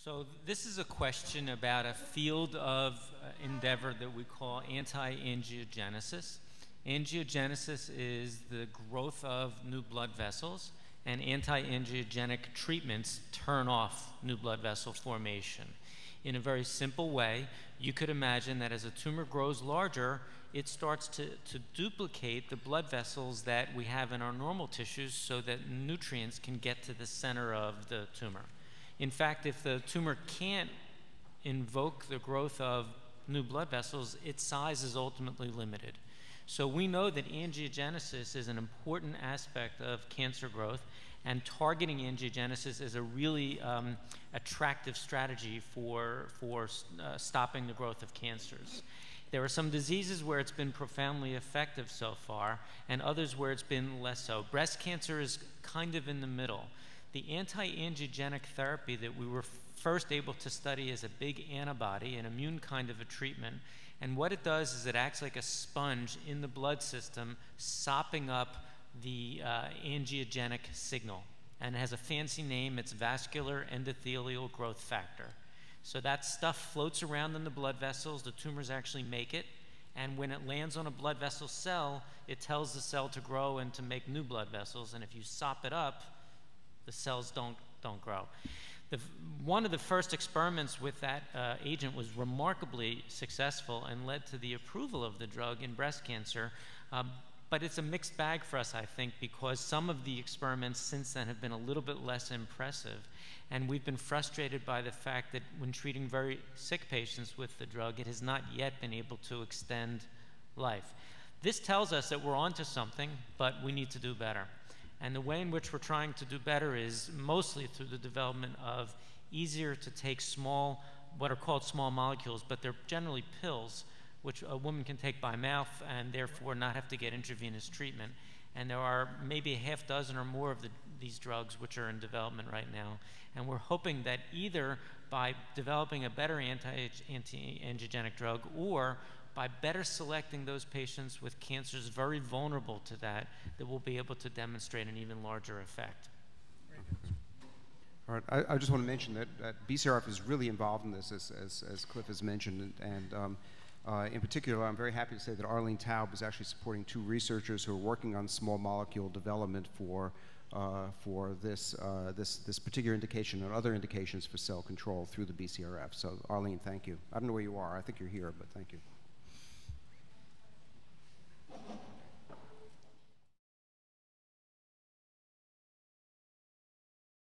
So this is a question about a field of endeavor that we call anti-angiogenesis. Angiogenesis is the growth of new blood vessels, and anti-angiogenic treatments turn off new blood vessel formation. In a very simple way, you could imagine that as a tumor grows larger, it starts to duplicate the blood vessels that we have in our normal tissues so that nutrients can get to the center of the tumor. In fact, if the tumor can't invoke the growth of new blood vessels, its size is ultimately limited. So we know that angiogenesis is an important aspect of cancer growth, and targeting angiogenesis is a really attractive strategy for stopping the growth of cancers. There are some diseases where it's been profoundly effective so far, and others where it's been less so. Breast cancer is kind of in the middle. The anti-angiogenic therapy that we were first able to study is a big antibody, an immune kind of a treatment. And what it does is it acts like a sponge in the blood system, sopping up the angiogenic signal. And it has a fancy name. It's vascular endothelial growth factor. So that stuff floats around in the blood vessels. The tumors actually make it. And when it lands on a blood vessel cell, it tells the cell to grow and to make new blood vessels. And if you sop it up, the cells don't grow. One of the first experiments with that agent was remarkably successful and led to the approval of the drug in breast cancer. But it's a mixed bag for us, I think, because some of the experiments since then have been a little bit less impressive. And we've been frustrated by the fact that when treating very sick patients with the drug, it has not yet been able to extend life. This tells us that we're onto something, but we need to do better. And the way in which we're trying to do better is mostly through the development of easier to take small, what are called small molecules, but they're generally pills, which a woman can take by mouth and therefore not have to get intravenous treatment. And there are maybe a half dozen or more of these drugs which are in development right now. And we're hoping that either by developing a better anti-angiogenic drug or by better selecting those patients with cancers very vulnerable to that, we'll be able to demonstrate an even larger effect. All right, I just want to mention that BCRF is really involved in this, as Cliff has mentioned, and in particular, I'm very happy to say that Arlene Taub is actually supporting two researchers who are working on small molecule development for this particular indication and other indications for cell control through the BCRF. So Arlene, thank you. I don't know where you are. I think you're here, but thank you.